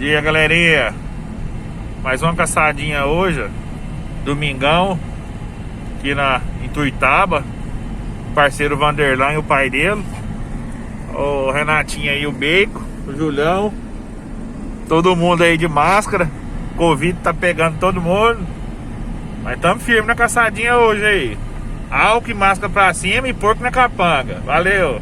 Dia, galerinha. Mais uma caçadinha hoje. Domingão. Aqui em Tuitaba. Parceiro Vanderlan e o pai dele. O Renatinho aí, o Bacon, o Julião. Todo mundo aí de máscara. Covid tá pegando todo mundo. Mas tamo firme na caçadinha hoje aí. Álcool e máscara pra cima e porco na capanga. Valeu!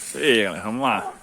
Isso aí, galera, vamos lá.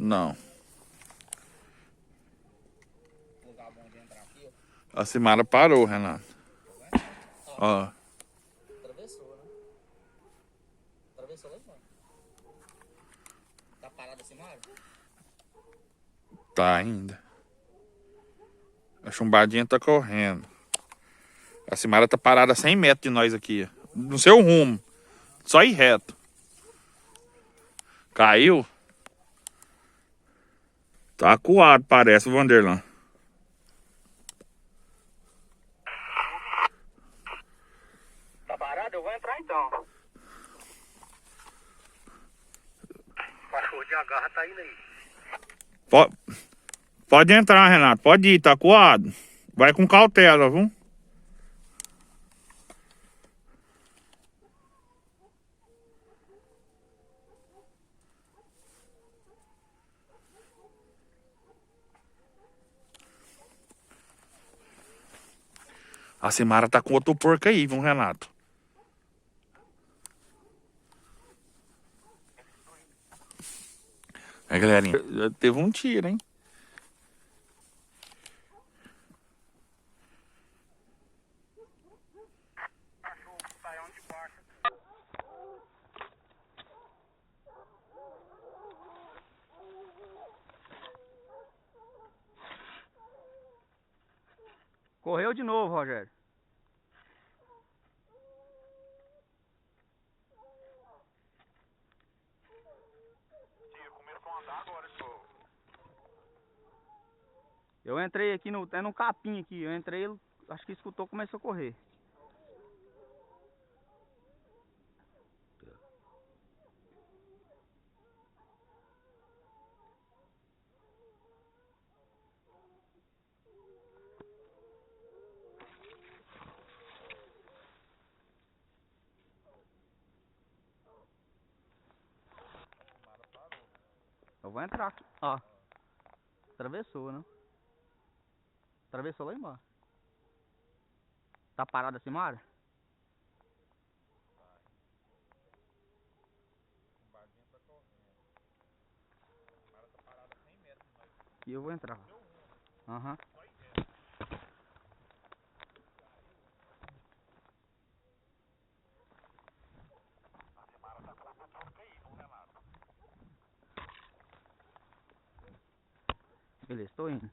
Não. A Simara parou, Renato. Ó. Atravessou, né? Atravessou lá embaixo. Tá parada a Simara? Tá ainda. A chumbadinha tá correndo. A Simara tá parada a 100 metros de nós aqui. No seu rumo. Só ir reto. Caiu? Tá acuado, parece o Vanderlan. Tá parada? Eu vou entrar então. O cachorro de agarra tá indo aí. Pode entrar, Renato. Pode ir, tá acuado. Vai com cautela, viu? A Simara tá com outro porco aí, viu, Renato? É, galerinha, já teve um tiro, hein? Correu de novo, Rogério. Começou a andar agora de novo. Eu entrei aqui no capim aqui. Eu entrei, acho que escutou, começou a correr. Eu vou entrar aqui. Ó. Atravessou, né? Atravessou lá embaixo. Tá parada a Simara? aqui, eu vou entrar. Aham. Beleza, tô indo.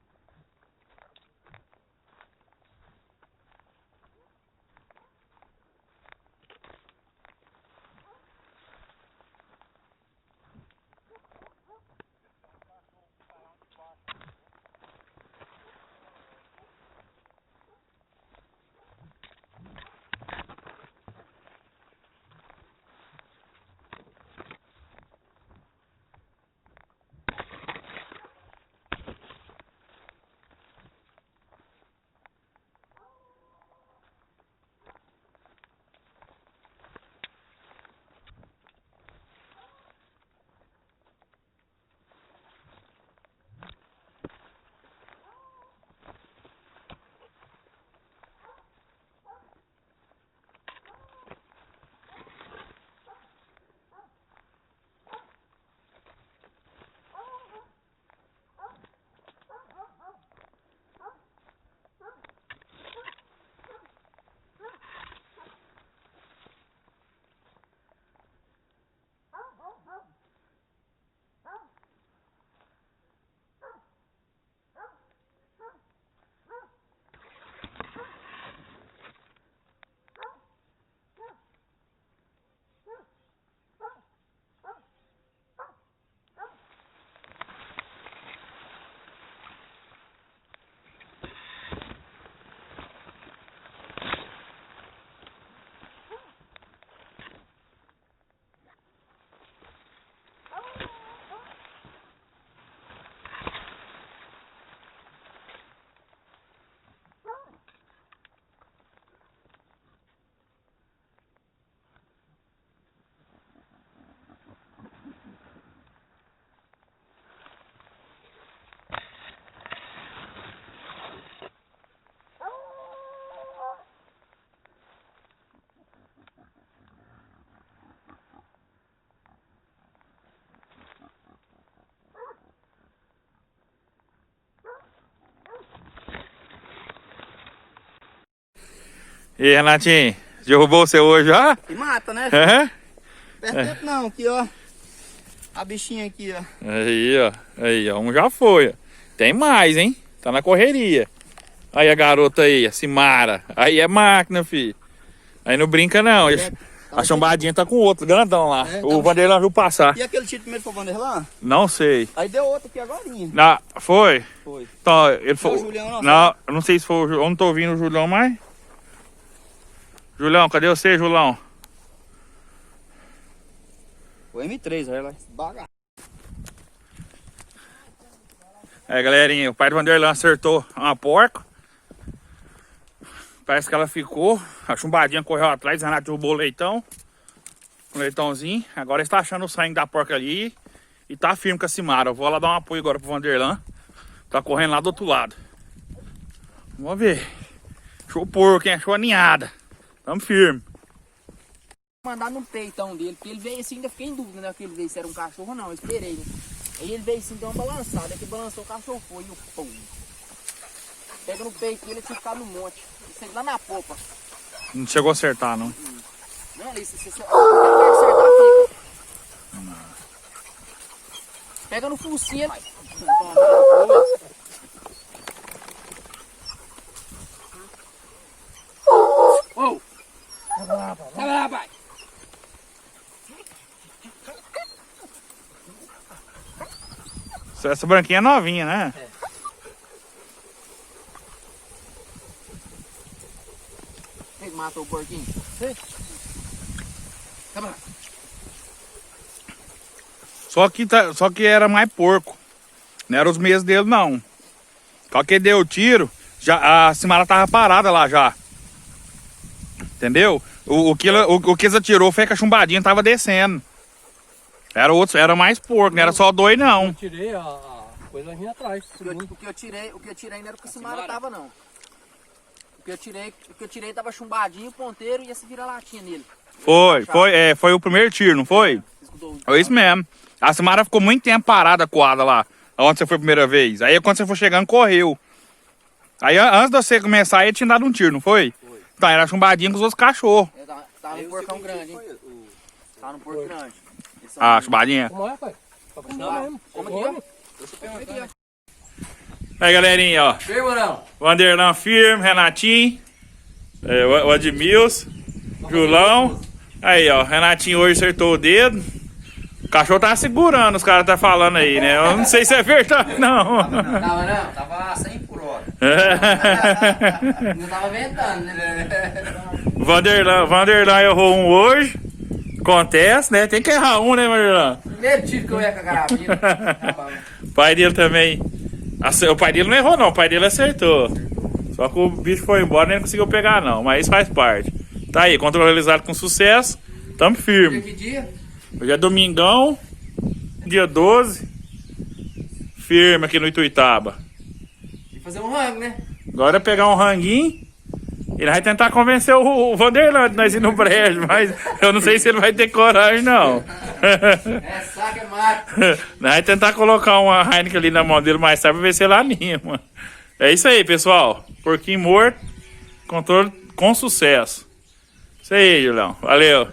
E aí, Renatinho, derrubou você hoje já? E mata, né? É? Perde tempo não, aqui ó. A bichinha aqui, ó. Aí, ó, um já foi. Tem mais, hein? Tá na correria. Aí a garota aí, a Simara. Aí é máquina, filho. Aí não brinca não. A chombadinha tá com outro, grandão lá. O Vanderlan viu passar. E aquele tiro primeiro foi o Vanderlan? Não sei. Aí deu outro aqui agorinha. Ah, foi? Foi. Então, ele foi. Foi o Julião, não, eu não sei se foi o Julião. Eu não tô ouvindo o Julião mais. Julião, cadê você, Julião? O M3, olha lá. Bagaço. É, galerinha, o pai do Vanderlan acertou uma porca. Parece que ela ficou. A chumbadinha correu atrás, o Renato derrubou o leitão. O leitãozinho. Agora ele está achando o sangue da porca ali. E tá firme com a Simara. Eu vou lá dar um apoio agora pro Vanderlan. Tá correndo lá do outro lado. Vamos ver. Achou o porco, hein? Achou a ninhada. Tamo firme. Mandar no peitão dele, porque ele veio assim, ainda fiquei em dúvida, né? Que ele veio se era um cachorro ou não, eu esperei, né? Aí ele veio assim, deu uma balançada, aí que balançou o cachorro foi e o pum. Pega no peito dele, ele tinha ficado no monte. Isso aí lá na popa. Não chegou a acertar, não. Não, ali, se acertar, fica. Pega no focinho. Oh! Vai lá, pai! Essa branquinha é novinha, né? É. Quem matou o porquinho? Você? Só que era mais porco. Não era os meses dele, não. Só que ele deu o tiro, já, a Simara tava parada lá já. Entendeu? O que eles atirou foi que a chumbadinha tava descendo. Era mais porco, não era só dois, não. Eu tirei a coisa vindo atrás. O que eu tirei não era o que a Simara tava, não. O que eu tirei tava chumbadinho, ponteiro e essa vira-latinha nele. Foi o primeiro tiro, não foi? Foi isso mesmo. A Simara ficou muito tempo parada, coada lá. Onde você foi a primeira vez? Aí quando você for chegando, correu. Aí antes de você começar, ele tinha dado um tiro, não foi? Foi. Então, era chumbadinho com os outros cachorros. Tá no porcão grande, hein? Tá no porco grande. Ah, chumbadinha? Como é, pai? Pra comer mesmo. Como aqui, ó. Deixa eu pegar aqui, ó. Aí, galerinha, ó. Firma não? Vanderlan firme, Renatinho, o Admilson, Julão. Aí, ó, Renatinho hoje acertou o dedo. O cachorro tá segurando, os caras tá falando aí, né? Eu não sei se é verdade, não. Tava não? Tava 100 por hora. Não tava ventando, né? Vanderlan errou um hoje. Acontece, né? Tem que errar um, né, Vanderlan? Primeiro tiro que eu ia com a carabina. O pai dele também. O pai dele não errou, não. O pai dele acertou. Só que o bicho foi embora e nem conseguiu pegar, não. Mas isso faz parte. Tá aí, controle realizado com sucesso. Tamo firme. Que dia? Hoje é domingão, dia 12. Firme aqui no Ituiutaba. E fazer um rango, né? Agora é pegar um ranguinho. Ele vai tentar convencer o Vanderlan de nós ir no brejo, mas eu não sei se ele vai ter coragem, não. É saco, é mato. Nós vai tentar colocar uma Heineken ali na mão dele mais tarde pra ver se ele anima. É isso aí, pessoal. Porquinho morto, controle com sucesso. Isso aí, Julião. Valeu.